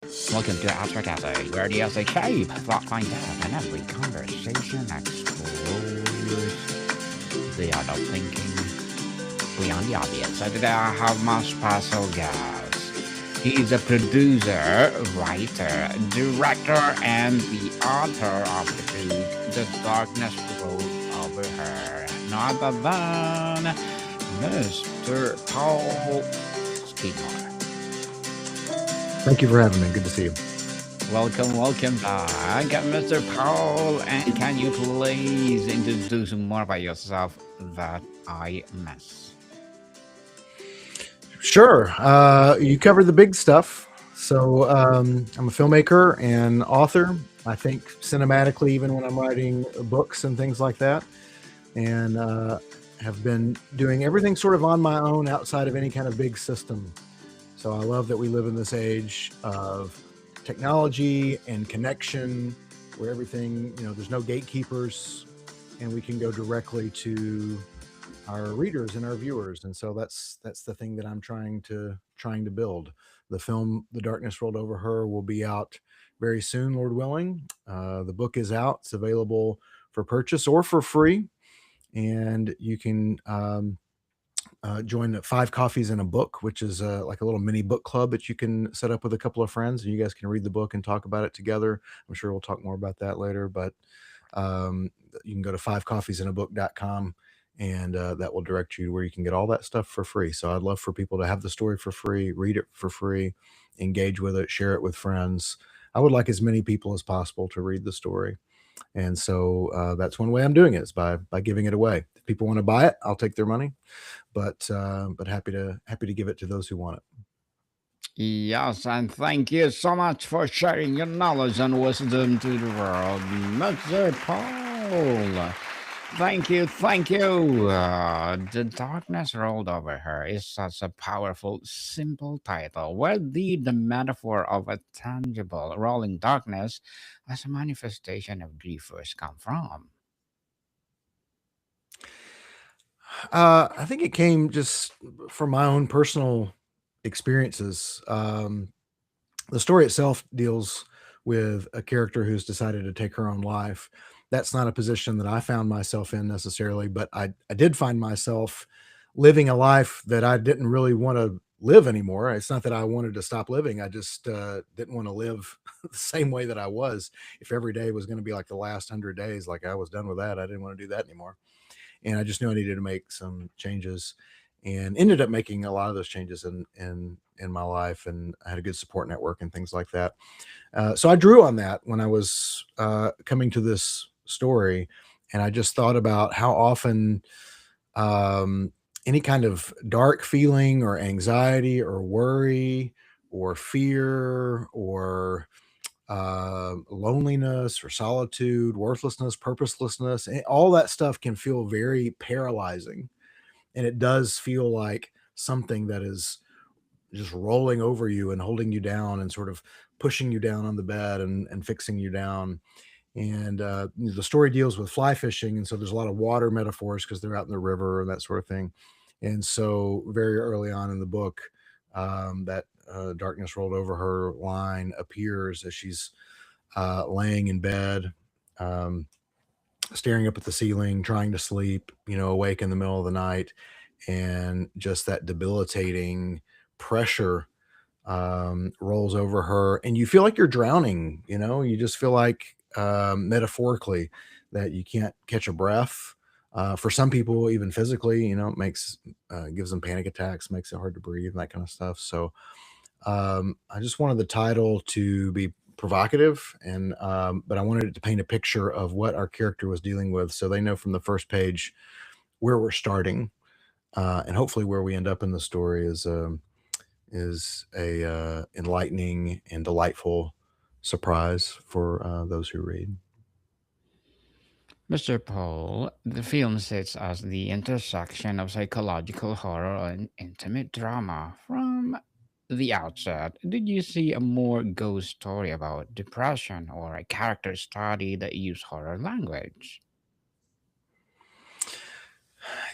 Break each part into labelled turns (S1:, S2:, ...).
S1: Welcome to Astro Cafe, where the escape, thought find out, and every conversation explores the art of thinking beyond the obvious. So today I have my special guest. He's a producer, writer, director, and the author of the book The Darkness Road Over Her. None other than Mr. Paul Skidmore.
S2: Thank you for having me. Good to see you.
S1: Welcome back, Mr. Paul. And can you please introduce more about yourself that I miss?
S2: Sure. You covered the big stuff. So I'm a filmmaker and author. I think cinematically, even when I'm writing books and things like that, and have been doing everything sort of on my own outside of any kind of big system. So I love that we live in this age of technology and connection where everything, there's no gatekeepers and we can go directly to our readers and our viewers. And so that's the thing that I'm trying to build. The film The Darkness Rolled Over Her will be out very soon, Lord willing. The book is out. It's available for purchase or for free. And you can join the Five Coffees in a Book, which is like a little mini book club that you can set up with a couple of friends, and you guys can read the book and talk about it together. I'm sure we'll talk more about that later, but you can go to fivecoffeesinabook.com, and that will direct you to where you can get all that stuff for free. So I'd love for people to have the story for free, read it for free, engage with it, share it with friends. I would like as many people as possible to read the story. And so that's one way I'm doing it, is by giving it away. If people want to buy it, I'll take their money, but happy to give it to those who want it.
S1: Yes, and thank you so much for sharing your knowledge and wisdom to the world, Mr. Paul. Thank you. The Darkness Rolled Over Her is such a powerful, simple title. Where did the metaphor of a tangible, rolling darkness as a manifestation of grief first come from?
S2: I think it came just from my own personal experiences. The story itself deals with a character who's decided to take her own life. That's not a position that I found myself in necessarily, but I did find myself living a life that I didn't really want to live anymore. It's not that I wanted to stop living. I just didn't want to live the same way that I was. If every day was going to be like the last 100 days, like I was done with that, I didn't want to do that anymore. And I just knew I needed to make some changes, and ended up making a lot of those changes in my life, and I had a good support network and things like that. So I drew on that when I was coming to this story, and I just thought about how often any kind of dark feeling or anxiety or worry or fear or loneliness or solitude, worthlessness, purposelessness, all that stuff can feel very paralyzing. And it does feel like something that is just rolling over you and holding you down and sort of pushing you down on the bed and fixing you down. And the story deals with fly fishing. And so there's a lot of water metaphors because they're out in the river and that sort of thing. And so very early on in the book, that darkness rolled over her line appears as she's laying in bed, um, staring up at the ceiling, trying to sleep, awake in the middle of the night, and just that debilitating pressure rolls over her, and you feel like you're drowning. You just feel like, metaphorically, that you can't catch a breath. For some people, even physically, it makes gives them panic attacks, makes it hard to breathe, and that kind of stuff. So I just wanted the title to be provocative, and but I wanted it to paint a picture of what our character was dealing with, so they know from the first page where we're starting, and hopefully where we end up in the story is a enlightening and delightful surprise for those who read.
S1: Mr. Paul, the film sits as the intersection of psychological horror and intimate drama. From the outset, did you see a more ghost story about depression or a character study that used horror language?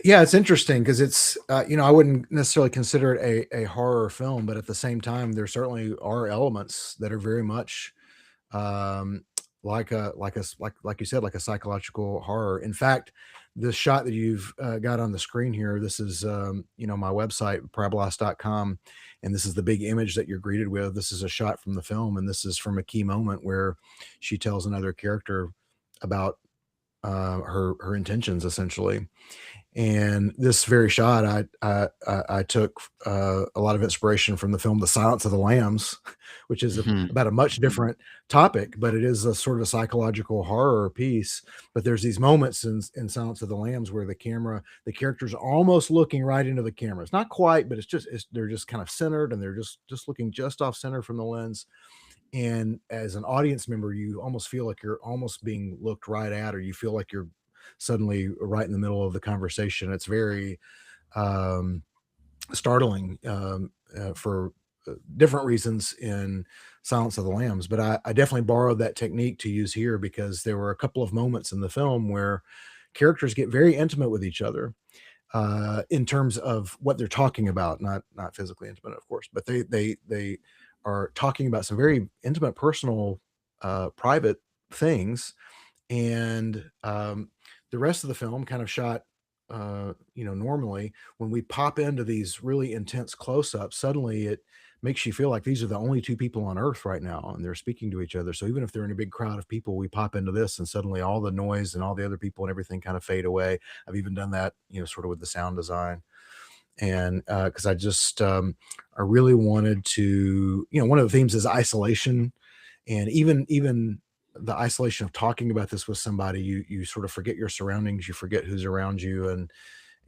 S2: Yeah, it's interesting because it's, I wouldn't necessarily consider it a horror film, but at the same time, there certainly are elements that are very much um, like you said, like a psychological horror. In fact, this shot that you've got on the screen here, this is my website parablast.com, and this is the big image that you're greeted with. This is a shot from the film, and this is from a key moment where she tells another character about her intentions, essentially. And this very shot, I took a lot of inspiration from the film The Silence of the Lambs, which is
S1: Mhm.
S2: about a much different topic, but it is a sort of a psychological horror piece. But there's these moments in Silence of the Lambs where the characters are almost looking right into the camera. It's not quite, but they're just kind of centered, and they're just looking just off center from the lens. And as an audience member, you almost feel like you're almost being looked right at, or you feel like you're suddenly right in the middle of the conversation. It's very um, startling for different reasons in Silence of the Lambs. But I definitely borrowed that technique to use here because there were a couple of moments in the film where characters get very intimate with each other in terms of what they're talking about, not physically intimate, of course, but they are talking about some very intimate, personal, private things. And the rest of the film kind of shot normally. When we pop into these really intense close-ups, suddenly it makes you feel like these are the only two people on earth right now, and they're speaking to each other. So even if they're in a big crowd of people, we pop into this, and suddenly all the noise and all the other people and everything kind of fade away. I've even done that, sort of with the sound design. And because I really wanted to, one of the themes is isolation. And even the isolation of talking about this with somebody, you sort of forget your surroundings, you forget who's around you,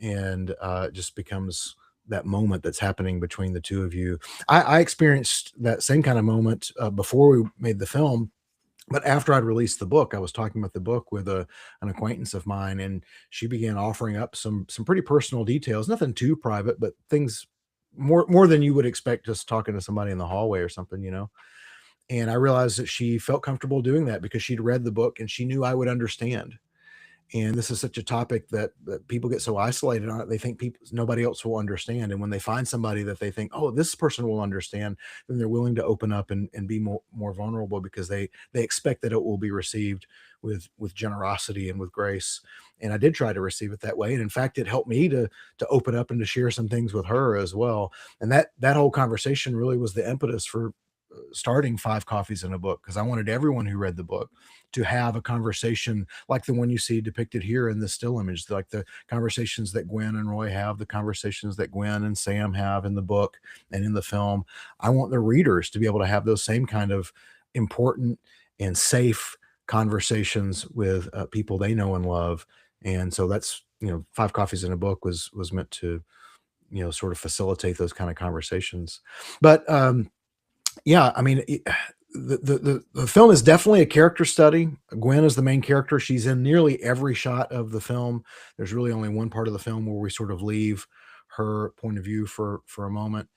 S2: and it just becomes that moment that's happening between the two of you. I experienced that same kind of moment before we made the film, but after I'd released the book, I was talking about the book with an acquaintance of mine, and she began offering up some pretty personal details, nothing too private, but things more than you would expect just talking to somebody in the hallway or something. And I realized that she felt comfortable doing that because she'd read the book and she knew I would understand. And this is such a topic that people get so isolated on it, they think people nobody else will understand. And when they find somebody that they think, oh, this person will understand, then they're willing to open up and be more vulnerable because they expect that it will be received with generosity and with grace. And I did try to receive it that way. And in fact, it helped me to open up and to share some things with her as well. And that whole conversation really was the impetus for starting Five Coffees in a Book, because I wanted everyone who read the book to have a conversation like the one you see depicted here in the still image, like the conversations that Gwen and Roy have, the conversations that Gwen and Sam have in the book and in the film. I want the readers to be able to have those same kind of important and safe conversations with people they know and love. And so that's, Five Coffees in a Book was meant to, sort of facilitate those kind of conversations. But yeah, I mean, the film is definitely a character study. Gwen is the main character. She's in nearly every shot of the film. There's really only one part of the film where we sort of leave her point of view for a moment.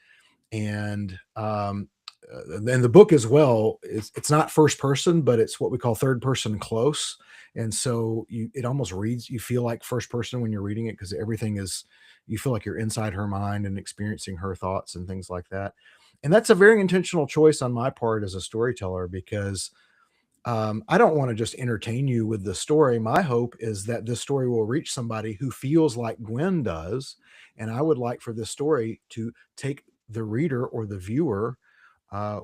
S2: And then the book as well, it's not first person, but it's what we call third person close. And so it almost reads, you feel like first person when you're reading it because everything is, you feel like you're inside her mind and experiencing her thoughts and things like that. And that's a very intentional choice on my part as a storyteller because I don't want to just entertain you with the story. My hope is that this story will reach somebody who feels like Gwen does. And I would like for this story to take the reader or the viewer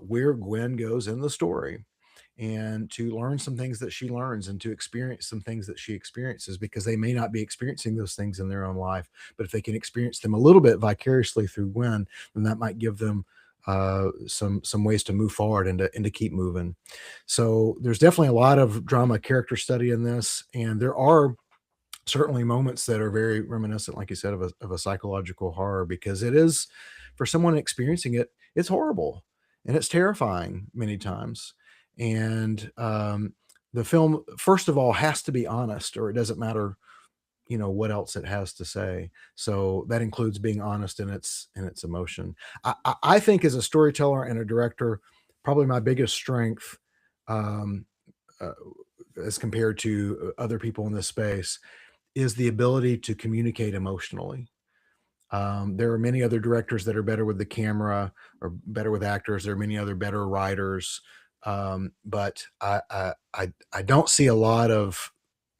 S2: where Gwen goes in the story and to learn some things that she learns and to experience some things that she experiences because they may not be experiencing those things in their own life. But if they can experience them a little bit vicariously through Gwen, then that might give them some ways to move forward and to keep moving. So there's definitely a lot of drama character study in this, and there are certainly moments that are very reminiscent, like you said, of a psychological horror because it is for someone experiencing it, it's horrible and it's terrifying many times. And the film, first of all, has to be honest, or it doesn't matter what else it has to say. So that includes being honest in its emotion. I think as a storyteller and a director, probably my biggest strength, um, uh, as compared to other people in this space, is the ability to communicate emotionally. There are many other directors that are better with the camera or better with actors. There are many other better writers, but I don't see a lot of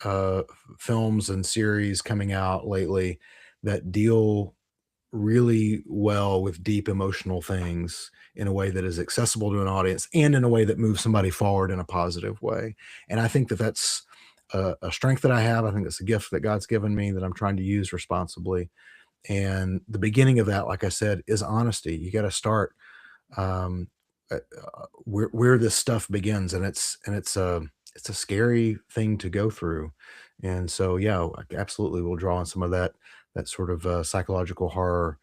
S2: uh, films and series coming out lately that deal really well with deep emotional things in a way that is accessible to an audience and in a way that moves somebody forward in a positive way. And I think that that's a strength that I have. I think it's a gift that God's given me that I'm trying to use responsibly. And the beginning of that, like I said, is honesty. You got to start um, where this stuff begins, and it's a scary thing to go through. And so, yeah, absolutely, we'll draw on some of that sort of psychological horror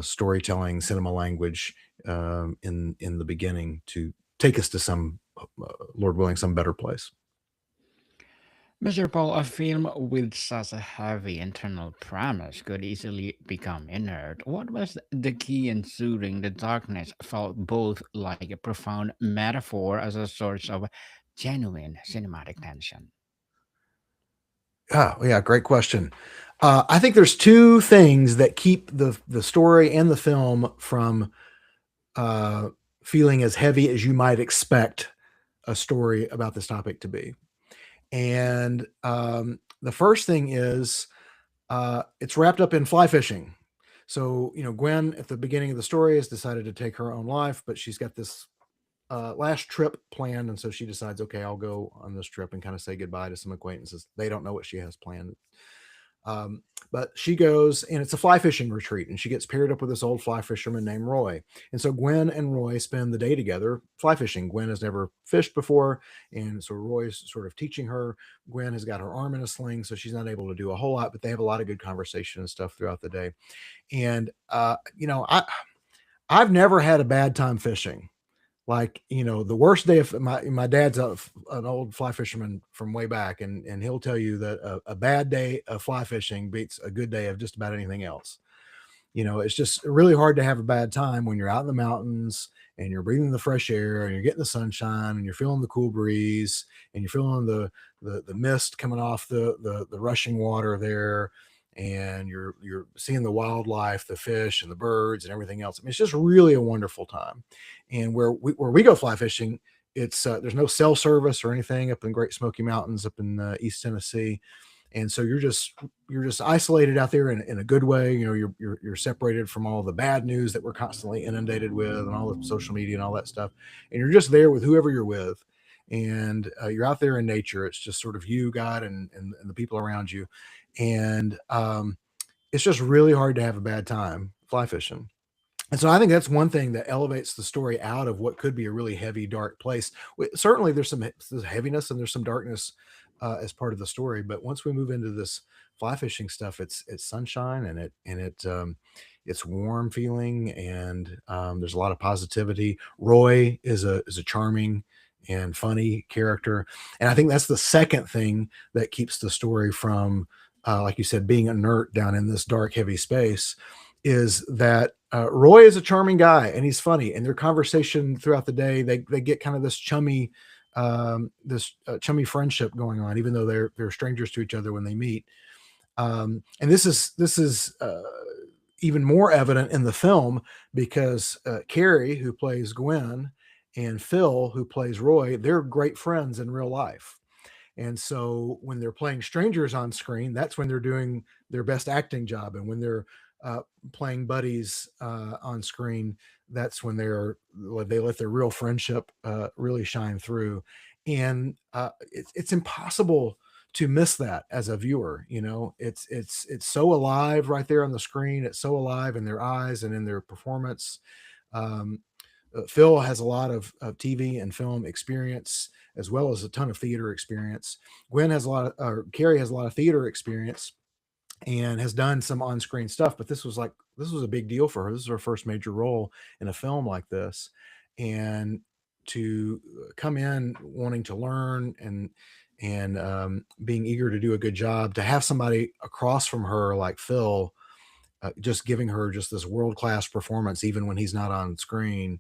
S2: storytelling, cinema language in the beginning to take us to some, Lord willing, some better place.
S1: Mr. Paul, a film with such a heavy internal premise could easily become inert. What was the key in soothing the darkness felt both like a profound metaphor as a source of genuine cinematic tension?
S2: Yeah, great question. I think there's two things that keep the story and the film from uh, feeling as heavy as you might expect a story about this topic to be. And the first thing is it's wrapped up in fly fishing. So, Gwen at the beginning of the story has decided to take her own life, but she's got this last trip planned. And so she decides, okay, I'll go on this trip and kind of say goodbye to some acquaintances. They don't know what she has planned. Um, but she goes and it's a fly fishing retreat and she gets paired up with this old fly fisherman named Roy. And so Gwen and Roy spend the day together fly fishing. Gwen has never fished before. And so Roy's sort of teaching her. Gwen has got her arm in a sling, so she's not able to do a whole lot, but they have a lot of good conversation and stuff throughout the day. And, I've never had a bad time fishing. Like, the worst day of my dad's an old fly fisherman from way back, and he'll tell you that a bad day of fly fishing beats a good day of just about anything else. It's just really hard to have a bad time when you're out in the mountains and you're breathing the fresh air and you're getting the sunshine and you're feeling the cool breeze and you're feeling the mist coming off the rushing water there, and you're seeing the wildlife, the fish and the birds and everything else. I mean, it's just really a wonderful time. And where we go fly fishing, it's there's no cell service or anything up in Great Smoky Mountains up in East Tennessee, and so you're just isolated out there in a good way. You're separated from all the bad news that we're constantly inundated with and all the social media and all that stuff, and you're just there with whoever you're with, and you're out there in nature. It's just sort of you, God, and the people around you, and it's just really hard to have a bad time fly fishing. And so I think that's one thing that elevates the story out of what could be a really heavy, dark place. Certainly, there's heaviness and there's some darkness as part of the story. But once we move into this fly fishing stuff, it's sunshine it's warm feeling, and there's a lot of positivity. Roy is a charming and funny character, and I think that's the second thing that keeps the story from, like you said, being inert down in this dark, heavy space. Is that Roy is a charming guy and he's funny, and their conversation throughout the day, they get kind of this chummy friendship going on, even though they're strangers to each other when they meet. And this is even more evident in the film because Carrie, who plays Gwen, and Phil, who plays Roy, they're great friends in real life. And so when they're playing strangers on screen, that's when they're doing their best acting job. And when they're uh, playing buddies on screen, that's when they let their real friendship really shine through. And it's impossible to miss that as a viewer. It's so alive right there on the screen. It's so alive in their eyes and in their performance. Um, Phil has a lot of TV and film experience, as well as a ton of theater experience. Carrie has a lot of theater experience and has done some on-screen stuff, but this was a big deal for her. This is her first major role in a film like this, and to come in wanting to learn and being eager to do a good job, to have somebody across from her like Phil, just giving her just this world-class performance, even when he's not on screen.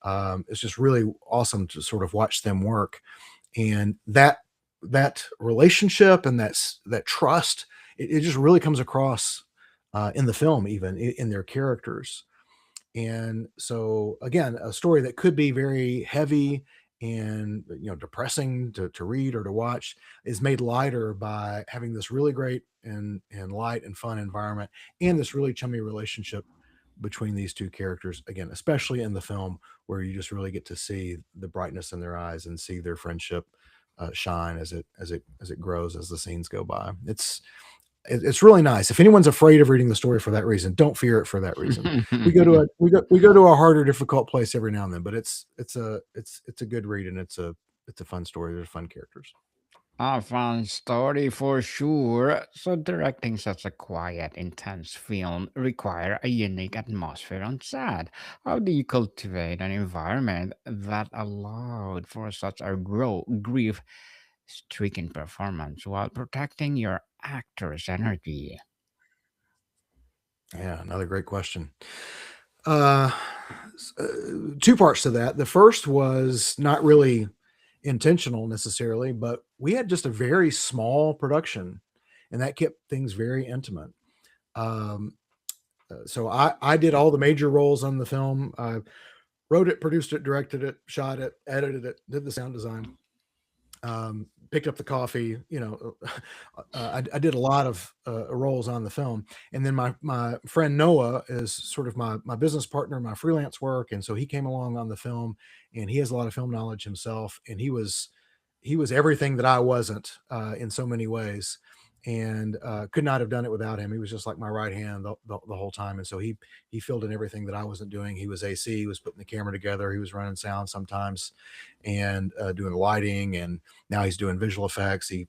S2: It's just really awesome to sort of watch them work, and that relationship and that trust it just really comes across in the film, even in their characters. And so again, a story that could be very heavy and depressing to read or to watch is made lighter by having this really great and light and fun environment and this really chummy relationship between these two characters, again, especially in the film, where you just really get to see the brightness in their eyes and see their friendship shine as it grows as the scenes go by. It's really nice. If anyone's afraid of reading the story for that reason, don't fear it for that reason. We go to a harder, difficult place every now and then, but it's a good read, and it's a fun story. There's fun characters.
S1: A fun story for sure. So directing such a quiet, intense film require a unique atmosphere on set. How do you cultivate an environment that allowed for such a grief-stricken performance while protecting your actor's energy?
S2: Yeah, another great question. Uh, Two parts to that. The first was not really intentional necessarily, but we had just a very small production, and that kept things very intimate. Um, so I did all the major roles on the film. I wrote it, produced it, directed it, shot it, edited it, did the sound design, picked up the coffee. I did a lot of roles on the film, and then my friend Noah is sort of my business partner, my freelance work, and so he came along on the film, and he has a lot of film knowledge himself, and he was everything that I wasn't in so many ways, and could not have done it without him. He was just like my right hand the whole time, and so he filled in everything that I wasn't doing. He was AC, he was putting the camera together, he was running sound sometimes, and doing lighting, and now he's doing visual effects. He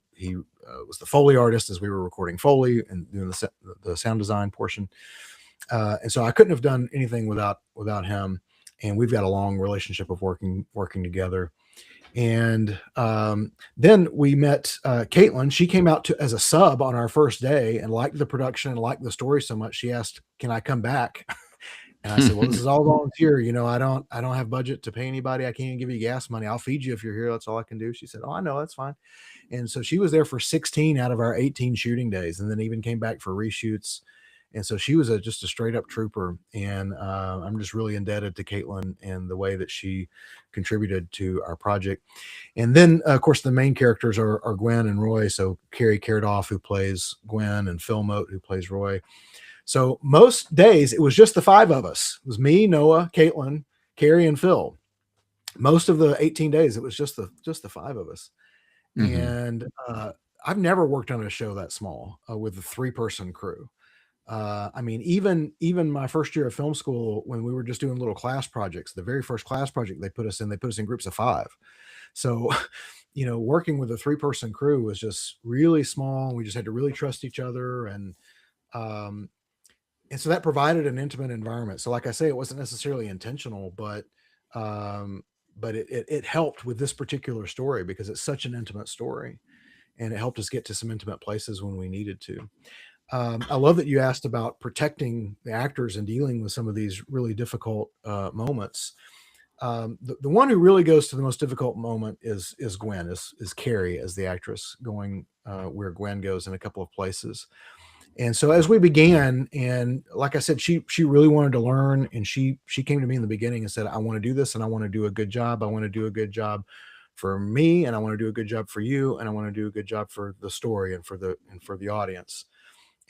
S2: was the Foley artist as we were recording Foley and doing the sound design portion. And so I couldn't have done anything without him. And we've got a long relationship of working together. And then we met Caitlin. She came out as a sub on our first day and liked the production and liked the story so much. She asked, "Can I come back?" And I said, "Well, this is all volunteer. I don't have budget to pay anybody. I can't even give you gas money. I'll feed you if you're here. That's all I can do." She said, "Oh, I know, that's fine." And so she was there for 16 out of our 18 shooting days, and then even came back for reshoots. And so she was just a straight up trooper. And I'm just really indebted to Caitlin and the way that she contributed to our project. And then, of course, the main characters are Gwen and Roy. So Carrie Caradoff, who plays Gwen, and Phil Mote, who plays Roy. So most days it was just the five of us. It was me, Noah, Caitlin, Carrie, and Phil. Most of the 18 days it was just the five of us.
S1: Mhm.
S2: And I've never worked on a show that small with a 3-person crew. I mean, even my first year of film school, when we were just doing little class projects, the very first class project they put us in groups of 5. So, working with a 3-person crew was just really small. We just had to really trust each other, um, and so that provided an intimate environment. So, like I say, it wasn't necessarily intentional, um, but it helped with this particular story because it's such an intimate story, and it helped us get to some intimate places when we needed to. I love that you asked about protecting the actors and dealing with some of these really difficult moments. The one who really goes to the most difficult moment is Gwen, is Carrie as the actress, going where Gwen goes in a couple of places. And so as we began, and like I said, she really wanted to learn, and she came to me in the beginning and said, "I want to do this, and I want to do a good job. I want to do a good job for me, and I want to do a good job for you, and I want to do a good job for the story and for the audience."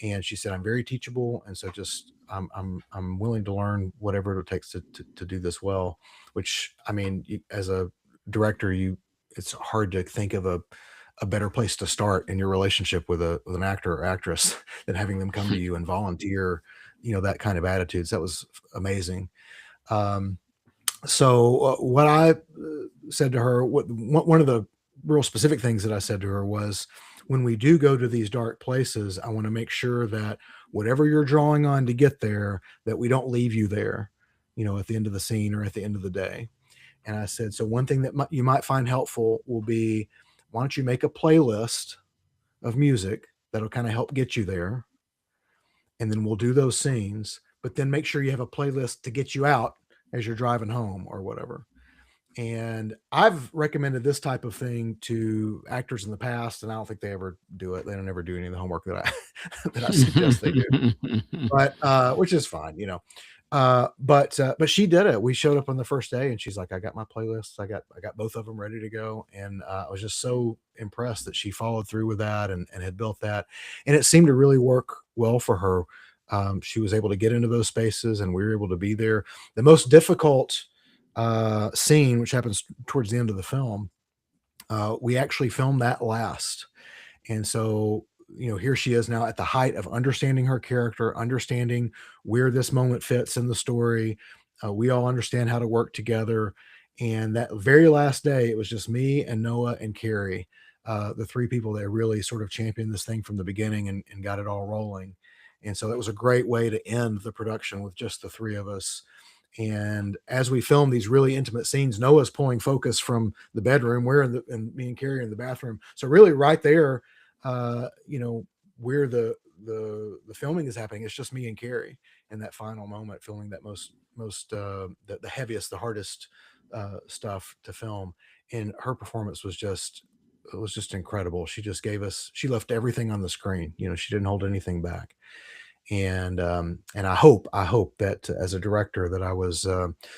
S2: And she said, "I'm very teachable, and so just I'm willing to learn whatever it takes to do this well." Which, I mean, as a director, it's hard to think of a better place to start in your relationship with an actor or actress than having them come to you and volunteer, that kind of attitudes. That was amazing. Um, so what I said to her, one of the real specific things that I said to her was, when we do go to these dark places, I want to make sure that whatever you're drawing on to get there, that we don't leave you there, at the end of the scene or at the end of the day. And I said, so one thing that you might find helpful will be, why don't you make a playlist of music that'll kind of help get you there, and then we'll do those scenes, but then make sure you have a playlist to get you out as you're driving home or whatever. And I've recommended this type of thing to actors in the past, and I don't think they ever do it. They don't ever do any of the homework that I that I suggest they do, but which is fine, you know. But she did it. We showed up on the first day, and she's like, "I got my playlists. I got both of them ready to go." And I was just so impressed that she followed through with that and had built that, and it seemed to really work well for her. She was able to get into those spaces, and we were able to be there. The most difficult scene, which happens towards the end of the film, we actually filmed that last. And so, here she is now at the height of understanding her character, understanding where this moment fits in the story. We all understand how to work together. And that very last day, it was just me and Noah and Carrie, the three people that really sort of championed this thing from the beginning and got it all rolling. And so that was a great way to end the production with just the three of us. And as we film these really intimate scenes, Noah's pulling focus from the bedroom. We're in and me and Carrie are in the bathroom. So really, right there, where the filming is happening, it's just me and Carrie in that final moment, filming that most the heaviest, the hardest stuff to film. And her performance was just it was just incredible. She just gave us. She left everything on the screen. She didn't hold anything back. And I hope that as a director that I was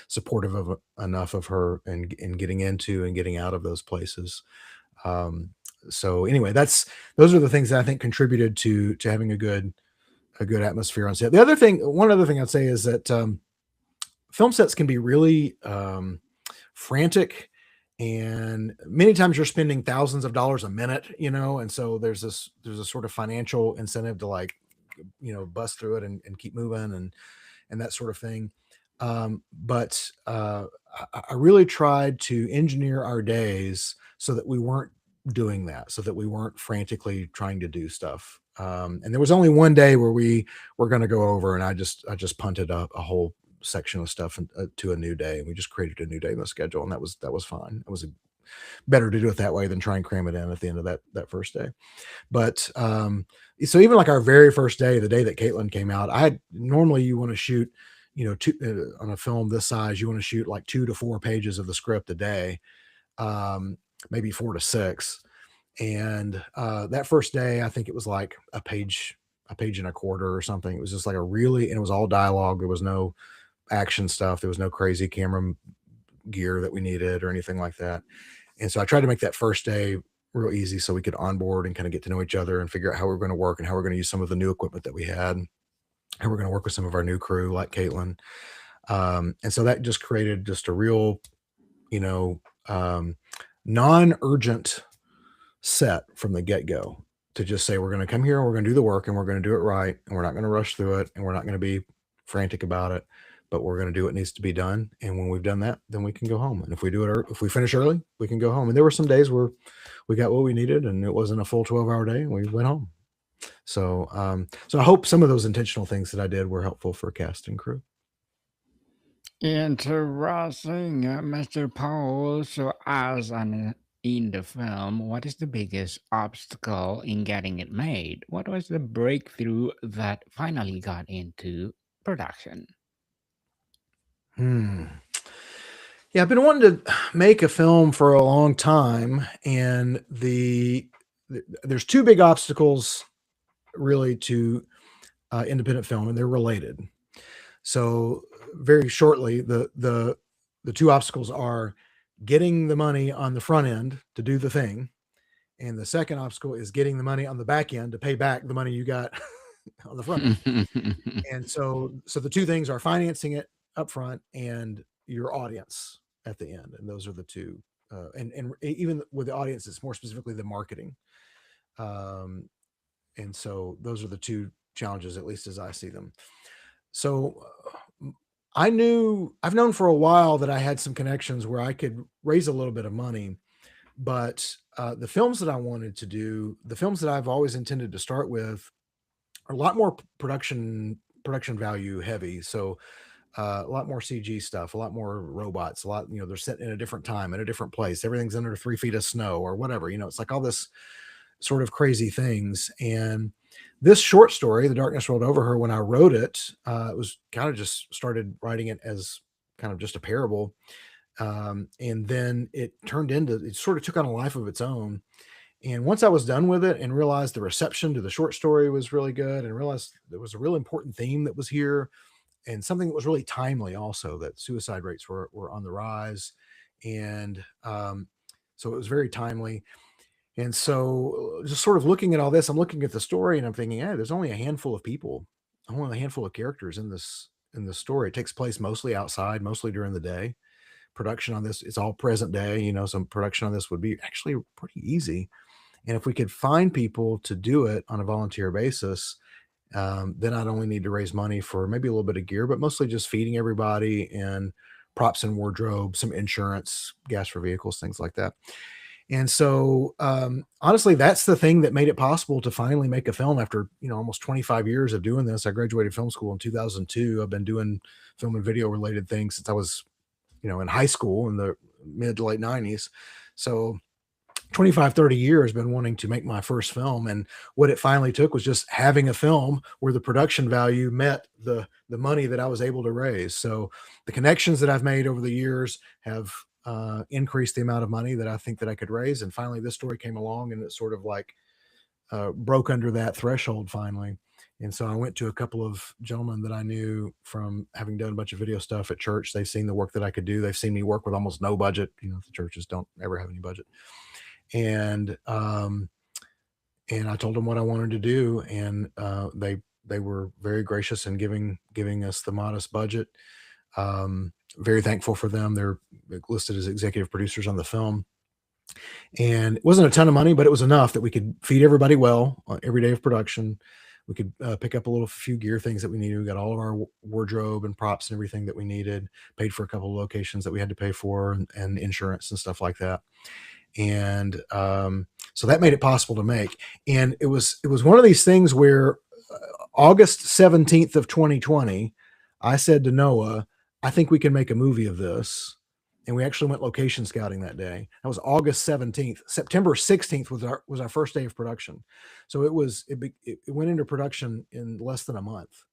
S2: supportive of enough of her and getting into and getting out of those places. Um, so anyway, those are the things that I think contributed to having a good atmosphere on set. One other thing I'd say is that film sets can be really frantic, and many times you're spending thousands of dollars a minute, and so there's a sort of financial incentive to like bust through it and keep moving and that sort of thing. But I really tried to engineer our days so that we weren't doing that, so that we weren't frantically trying to do stuff. And there was only one day where we were going to go over, and I just punted up a whole section of stuff to a new day. We just created a new day in the schedule, and that was fine. It was better to do it that way than try and cram it in at the end of that first day. But so even like our very first day, the day that Caitlin came out, normally you want to shoot, on a film this size, you want to shoot like 2 to 4 pages of the script a day, um, maybe 4 to 6. And that first day, I think it was like a page and a quarter or something. It was just like and it was all dialogue. There was no action stuff. There was no crazy camera gear that we needed or anything like that. And so I tried to make that first day real easy so we could onboard and kind of get to know each other and figure out how we're going to work and how we're going to use some of the new equipment that we had, how we're going to work with some of our new crew like Caitlin. And so that just created just a real, you know, um, non-urgent set from the get-go to just say, we're going to come here and we're going to do the work and we're going to do it right. And we're not going to rush through it and we're not going to be frantic about it, but we're going to do what needs to be done. And when we've done that, then we can go home. And if we do it, if we finish early, we can go home. And there were some days where we got what we needed and it wasn't a full 12-hour day and we went home. So I hope some of those intentional things that I did were helpful for cast and crew.
S1: Interesting, Mr. Paul. So, in the film, what is the biggest obstacle in getting it made? What was the breakthrough that finally got into production?
S2: Yeah, I've been wanting to make a film for a long time, and there's two big obstacles really to independent film, and they're related. So very shortly, the two obstacles are getting the money on the front end to do the thing, and the second obstacle is getting the money on the back end to pay back the money you got on the front end. And so the two things are financing it up front and your audience at the end, and those are the two. And even with the audience, it's more specifically the marketing. And so those are the two challenges, at least as I see them. So I've known for a while that I had some connections where I could raise a little bit of money, but the films that I wanted to do, the films that I've always intended to start with, are a lot more production value heavy. So a lot more CG stuff, a lot more robots, a lot, they're set in a different time, in a different place. Everything's under 3 feet of snow or whatever, it's like all this sort of crazy things. And this short story, The Darkness Rolled Over Her, when I wrote it, it was kind of just started writing it as kind of just a parable. And then it sort of took on a life of its own. And once I was done with it and realized the reception to the short story was really good, and realized there was a real important theme that was here, and something that was really timely also, that suicide rates were on the rise. And so it was very timely. And so just sort of looking at all this, I'm looking at the story and I'm thinking, yeah, there's only a handful of people, only a handful of characters in this story. It takes place mostly outside, mostly during the day. Production on this, it's all present day. Some production on this would be actually pretty easy. And if we could find people to do it on a volunteer basis, then I'd only need to raise money for maybe a little bit of gear, but mostly just feeding everybody and props and wardrobe, some insurance, gas for vehicles, things like that. And so, honestly, that's the thing that made it possible to finally make a film after, almost 25 years of doing this. I graduated film school in 2002. I've been doing film and video related things since I was, in high school in the mid to late 90s. So 25, 30 years been wanting to make my first film. And what it finally took was just having a film where the production value met the money that I was able to raise. So the connections that I've made over the years have increased the amount of money that I think that I could raise. And finally, this story came along and it sort of like broke under that threshold finally. And so I went to a couple of gentlemen that I knew from having done a bunch of video stuff at church. They've seen the work that I could do. They've seen me work with almost no budget. The churches don't ever have any budget. And I told them what I wanted to do, and they were very gracious in giving us the modest budget. Very thankful for them. They're listed as executive producers on the film, and it wasn't a ton of money, but it was enough that we could feed everybody well every day of production. We could pick up a few gear things that we needed. We got all of our wardrobe and props and everything that we needed. Paid for a couple of locations that we had to pay for, and insurance and stuff like that. And so that made it possible to make. And it was one of these things where August 17th of 2020, I said to Noah, I think we can make a movie of this. And we actually went location scouting that day. That was August 17th. September 16th was our first day of production. So it went into production in less than a month,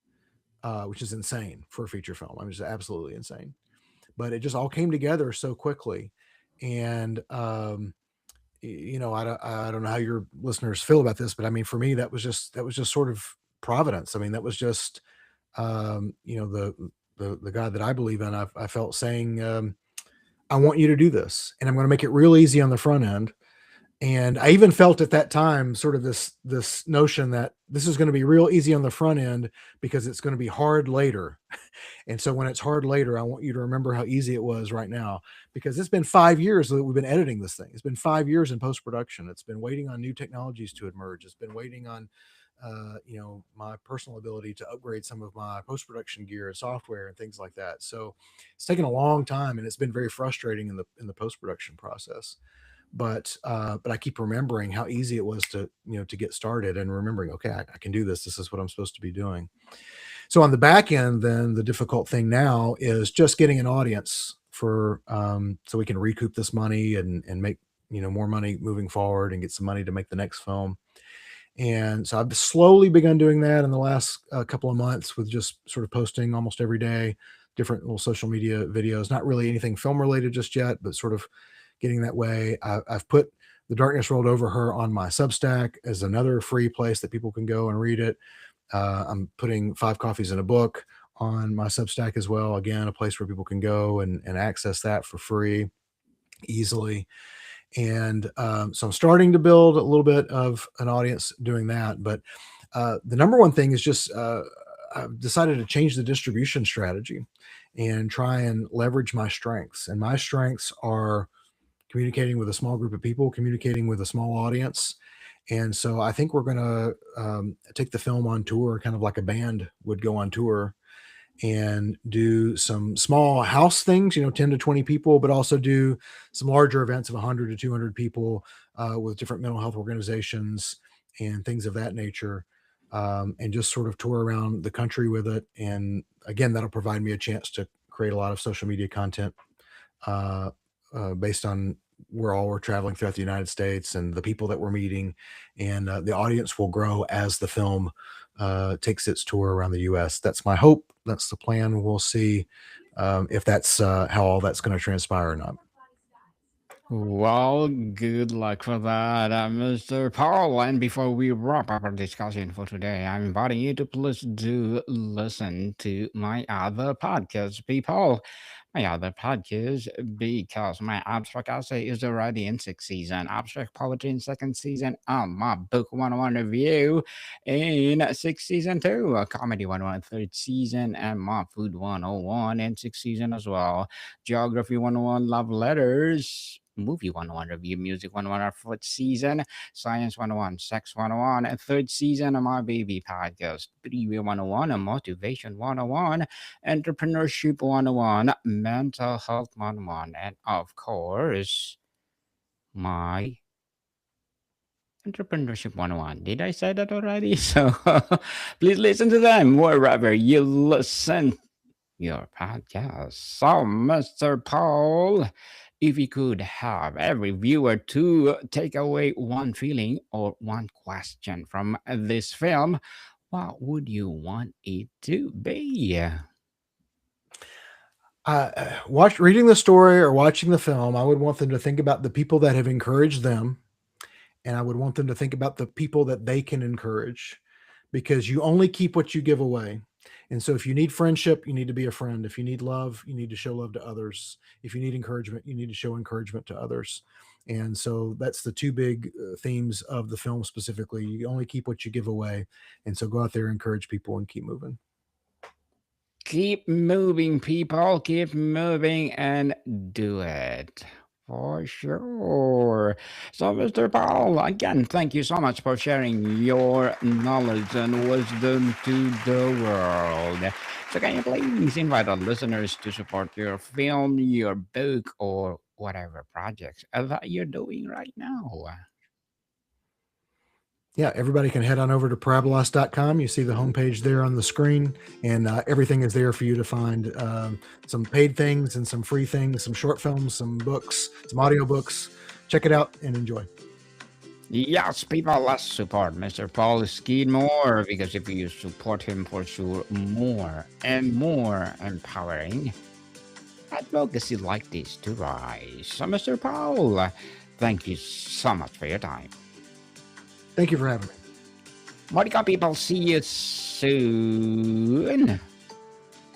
S2: which is insane for a feature film. I mean, it's absolutely insane. But it just all came together so quickly. And I don't know how your listeners feel about this, but I mean, for me, that was just sort of providence. I mean, that was just the God that I believe in. I felt saying, I want you to do this, and I'm going to make it real easy on the front end. And I even felt at that time sort of this notion that this is going to be real easy on the front end because it's going to be hard later. And so when it's hard later, I want you to remember how easy it was right now, because it's been 5 years that we've been editing this thing. It's been 5 years in post-production. It's been waiting on new technologies to emerge. It's been waiting on, my personal ability to upgrade some of my post-production gear and software and things like that. So it's taken a long time, and it's been very frustrating in the post-production process. But I keep remembering how easy it was to get started, and remembering, okay, I can do this. This is what I'm supposed to be doing. So on the back end, then the difficult thing now is just getting an audience for so we can recoup this money and make more money moving forward and get some money to make the next film. And so I've slowly begun doing that in the last couple of months, with just sort of posting almost every day, different little social media videos. Not really anything film related just yet, but sort of getting that way. I've put The Darkness Rolled Over Her on my Substack as another free place that people can go and read it. I'm putting 5 Coffees in a Book on my Substack as well. Again, a place where people can go and access that for free easily. And so I'm starting to build a little bit of an audience doing that. But the number one thing is just I've decided to change the distribution strategy and try and leverage my strengths. And my strengths are communicating with a small group of people, communicating with a small audience. And so I think we're going to take the film on tour, kind of like a band would go on tour, and do some small house things, 10 to 20 people, but also do some larger events of 100 to 200 people with different mental health organizations and things of that nature, and just sort of tour around the country with it. And again, that'll provide me a chance to create a lot of social media content based on where all we're traveling throughout the United States and the people that we're meeting. And the audience will grow as the film takes its tour around the U.S. That's my hope. That's the plan. We'll see if that's how all that's going to transpire or not.
S1: Well, good luck for that, Mr. Paul. And before we wrap up our discussion for today, I'm inviting you to please do listen to my other podcast, people. My other podcast, because my abstract essay is already in sixth season, abstract poetry in second season, my book 101 review in sixth season too, comedy 101 third season, and my food 101 in sixth season as well. Geography 101, Love Letters, Movie 101, Review Music 101, our fourth season, Science 101, Sex 101, and third season of my baby podcast, Preview 101, and Motivation 101, Entrepreneurship 101, Mental Health 101, and of course, my Entrepreneurship 101. Did I say that already? So please listen to them wherever you listen your podcast. So, Mr. Paul, if you could have every viewer to take away one feeling or one question from this film, what would you want it to be?
S2: Reading the story or watching the film, I would want them to think about the people that have encouraged them, and I would want them to think about the people that they can encourage, because you only keep what you give away. And so if you need friendship, you need to be a friend. If you need love, you need to show love to others. If you need encouragement, you need to show encouragement to others. And so that's the two big themes of the film specifically. You only keep what you give away. And so go out there, encourage people, and keep moving.
S1: Keep moving, people. Keep moving and do it. For sure. So, Mr. Paul, again, thank you so much for sharing your knowledge and wisdom to the world. So, can you please invite our listeners to support your film, your book, or whatever projects that you're doing right now?
S2: Yeah, everybody can head on over to parabolas.com. You see the homepage there on the screen, and everything is there for you to find some paid things and some free things, some short films, some books, some audiobooks. Check it out and enjoy.
S1: Yes, people, let's support Mr. Paul Skidmore, because if you support him for sure, more and more empowering advocacy like this to rise. So, Mr. Paul, thank you so much for your time.
S2: Thank you for having me.
S1: Monica, people, see you soon.